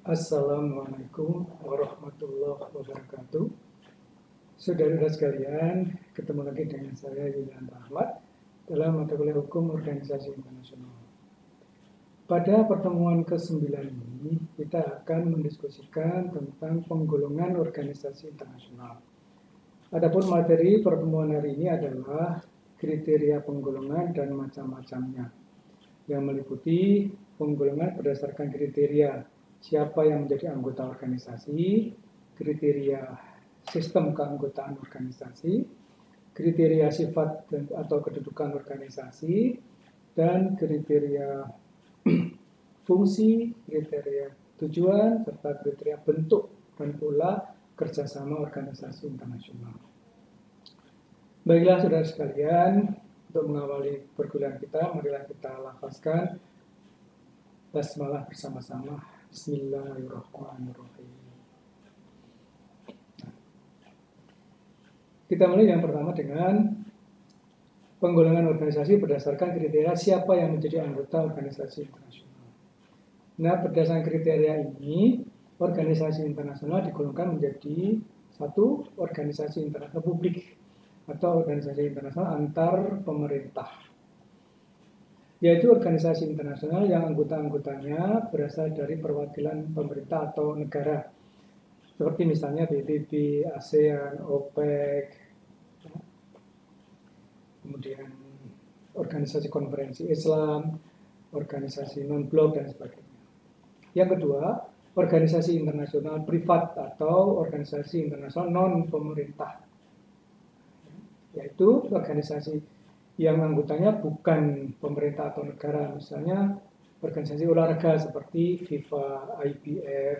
Assalamualaikum warahmatullahi wabarakatuh. Saudara-saudara sekalian, ketemu lagi dengan saya Yulian Rahmat dalam mata kuliah Hukum Organisasi Internasional. Pada pertemuan ke-9 ini, kita akan mendiskusikan tentang penggolongan organisasi internasional. Adapun materi pertemuan hari ini adalah kriteria penggolongan dan macam-macamnya, yang meliputi penggolongan berdasarkan kriteria siapa yang menjadi anggota organisasi, kriteria sistem keanggotaan organisasi, kriteria sifat atau kedudukan organisasi, dan kriteria fungsi, kriteria tujuan, serta kriteria bentuk dan pola kerjasama organisasi internasional. Baiklah saudara sekalian, untuk mengawali perkuliahan kita, marilah kita lafazkan basmalah bersama-sama. Bismillahirrahmanirrahim. Kita mulai yang pertama dengan penggolongan organisasi berdasarkan kriteria siapa yang menjadi anggota organisasi internasional. Nah, berdasarkan kriteria ini, organisasi internasional digolongkan menjadi satu organisasi internasional publik atau organisasi internasional antar pemerintah, yaitu organisasi internasional yang anggota-anggotanya berasal dari perwakilan pemerintah atau negara, seperti misalnya PBB, ASEAN, OPEC, kemudian organisasi konferensi Islam, organisasi non-blok, dan sebagainya. Yang kedua, organisasi internasional privat atau organisasi internasional non-pemerintah, yaitu organisasi yang anggotanya bukan pemerintah atau negara, misalnya organisasi olahraga seperti FIFA, IBF,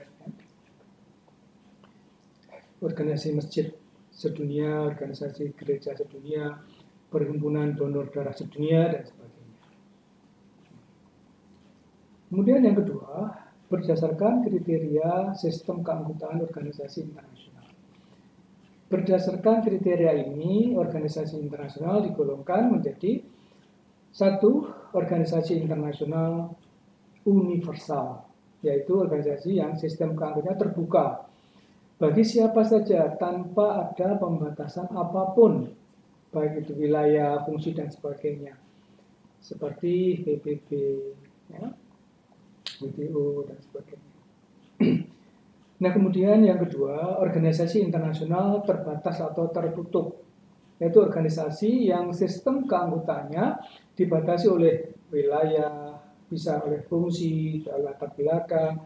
organisasi masjid sedunia, organisasi gereja sedunia, perhimpunan donor darah sedunia, dan sebagainya. Kemudian yang kedua, berdasarkan kriteria sistem keanggotaan organisasi internasional. Berdasarkan kriteria ini, organisasi internasional digolongkan menjadi satu organisasi internasional universal, yaitu organisasi yang sistem keanggotaannya terbuka bagi siapa saja tanpa ada pembatasan apapun, baik itu wilayah, fungsi, dan sebagainya, seperti PBB, ya, WTO, dan sebagainya. Nah, kemudian yang kedua, organisasi internasional terbatas atau tertutup, yaitu organisasi yang sistem keanggotaannya dibatasi oleh wilayah, bisa oleh fungsi, latar belakang,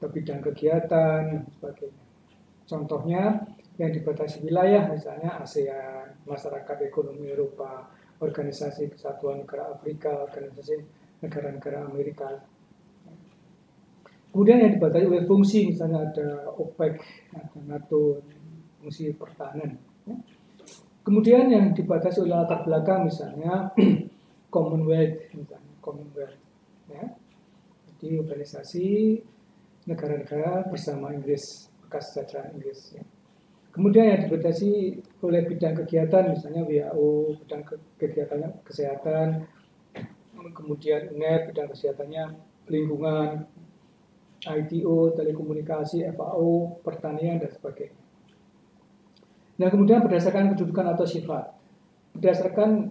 atau bidang kegiatan, dan sebagainya. Contohnya yang dibatasi wilayah, misalnya ASEAN, Masyarakat Ekonomi Eropa, Organisasi Kesatuan Negara Afrika, Organisasi Negara-Negara Amerika. Kemudian yang dibatasi oleh fungsi, misalnya ada OPEC, ada NATO, fungsi pertahanan. Kemudian yang dibatasi oleh latar belakang, misalnya Commonwealth, misalnya Commonwealth, ya. Jadi organisasi negara-negara bersama Inggris, bekas jajahan Inggris. Ya. Kemudian yang dibatasi oleh bidang kegiatan, misalnya WHO, bidang kegiatannya kesehatan, kemudian UNEP, bidang kesehatannya lingkungan, ITO, telekomunikasi, FAO, pertanian, dan sebagainya. Nah, kemudian berdasarkan kedudukan atau sifat. Berdasarkan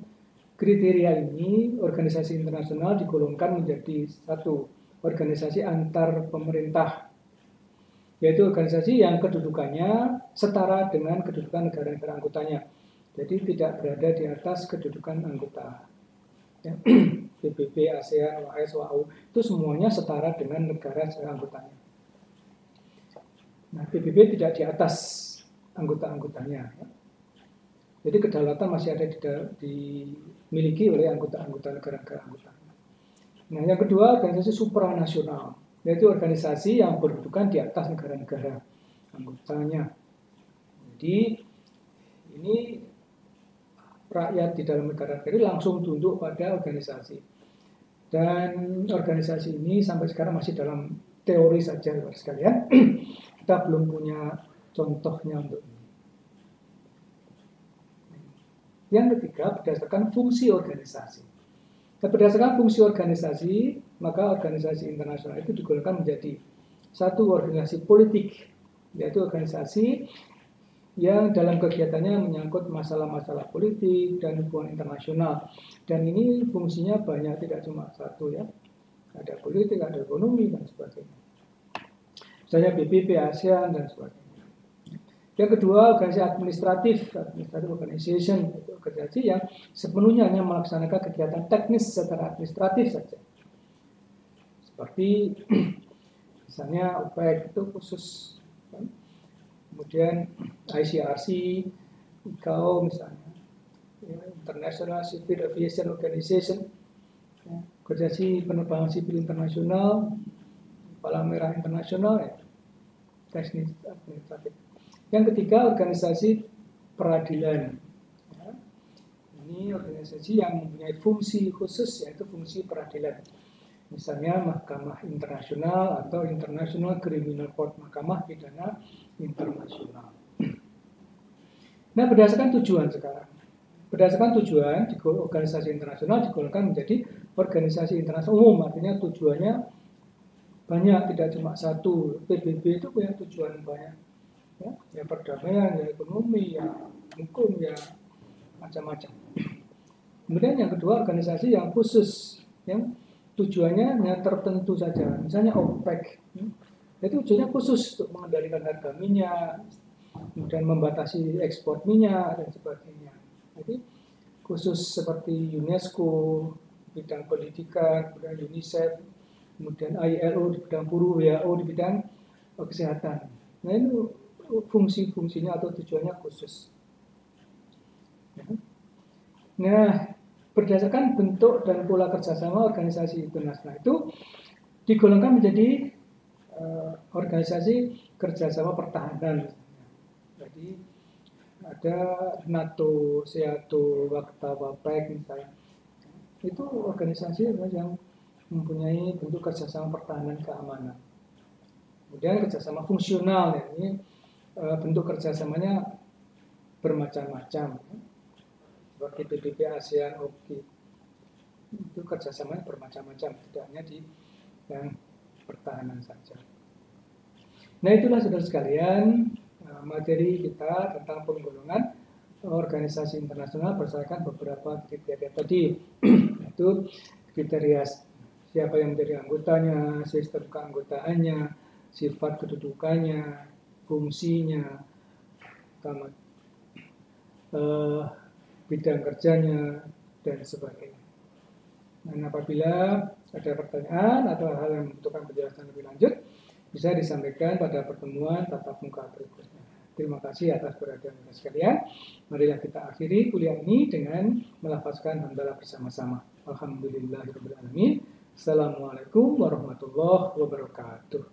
kriteria ini, organisasi internasional digolongkan menjadi satu organisasi antar pemerintah, yaitu organisasi yang kedudukannya setara dengan kedudukan negara-negara anggotanya. Jadi tidak berada di atas kedudukan anggota. Ya. PBB, ASEAN, OAS, WHO, itu semuanya setara dengan negara anggotanya. Nah, PBB tidak di atas anggota-anggotanya. Ya. Jadi kedaulatan masih ada dimiliki oleh anggota-anggota negara-negara anggotanya. Nah, yang kedua, organisasi supranasional, yaitu organisasi yang berkedudukan di atas negara-negara anggotanya. Jadi ini rakyat di dalam negara ini langsung tunduk pada organisasi. Dan organisasi ini sampai sekarang masih dalam teori saja, Bapak sekalian. Kita belum punya contohnya untuk ini. Yang ketiga, berdasarkan fungsi organisasi. Dan berdasarkan fungsi organisasi, maka organisasi internasional itu digolongkan menjadi satu organisasi politik, yaitu organisasi yang dalam kegiatannya menyangkut masalah-masalah politik dan hubungan internasional. Dan ini fungsinya banyak, tidak cuma satu ya. Ada politik, ada ekonomi, dan sebagainya. Misalnya PBB, ASEAN, dan sebagainya. Yang kedua, organisasi administratif organization, itu organisasi yang sepenuhnya hanya melaksanakan kegiatan teknis secara administratif saja. Seperti misalnya OPEC itu khusus, kan? Kemudian ICRC, ICAO misalnya, ya, International Civil Aviation Organization, ya, organisasi penerbangan sipil internasional, Palang Merah Internasional, ya, teknis administratif. Yang ketiga, organisasi peradilan. Ya. Ini organisasi yang mempunyai fungsi khusus, yaitu fungsi peradilan. Misalnya Mahkamah Internasional atau International Criminal Court, Mahkamah Pidana Internasional. Nah, berdasarkan tujuan sekarang. Berdasarkan tujuan, organisasi internasional digolongkan menjadi organisasi internasional umum, artinya tujuannya banyak, tidak cuma satu. PBB itu punya tujuan banyak. Ya perdamaian, ya ekonomi, ya hukum, ya macam-macam. Kemudian yang kedua, organisasi yang khusus, yang tujuannya hanya tertentu saja. Misalnya OPEC, itu tujuannya khusus untuk mengendalikan harga minyak, kemudian membatasi ekspor minyak dan sebagainya. Jadi khusus seperti UNESCO bidang pendidikan, kemudian UNICEF, kemudian ILO di bidang buruh, WHO di bidang kesehatan. Nah itu fungsi-fungsinya atau tujuannya khusus. Nah, berdasarkan bentuk dan pola kerjasama organisasi internasional itu digolongkan menjadi organisasi kerjasama pertahanan. Jadi ada NATO, SEATO, Wakta, WAPEC misalnya. Itu organisasi yang mempunyai bentuk kerjasama pertahanan keamanan. Kemudian kerjasama fungsional, ya, ini bentuk kerjasamanya bermacam-macam, seperti PBB, ASEAN, OKI. Itu kerjasamanya bermacam-macam, tidak hanya di yang pertahanan saja. Nah itulah saudara sekalian materi kita tentang penggolongan organisasi internasional berdasarkan beberapa kriteria tadi, yaitu kriteria siapa yang menjadi anggotanya, sistem keanggotaannya, sifat kedudukannya, fungsinya, bidang kerjanya, dan sebagainya. Dan apabila ada pertanyaan atau hal yang membutuhkan penjelasan lebih lanjut, bisa disampaikan pada pertemuan tatap muka berikutnya. Terima kasih atas perhatian Anda sekalian. Marilah kita akhiri kuliah ini dengan melafazkan hamdalah bersama-sama. Alhamdulillahirabbil alamin. Assalamualaikum warahmatullahi wabarakatuh.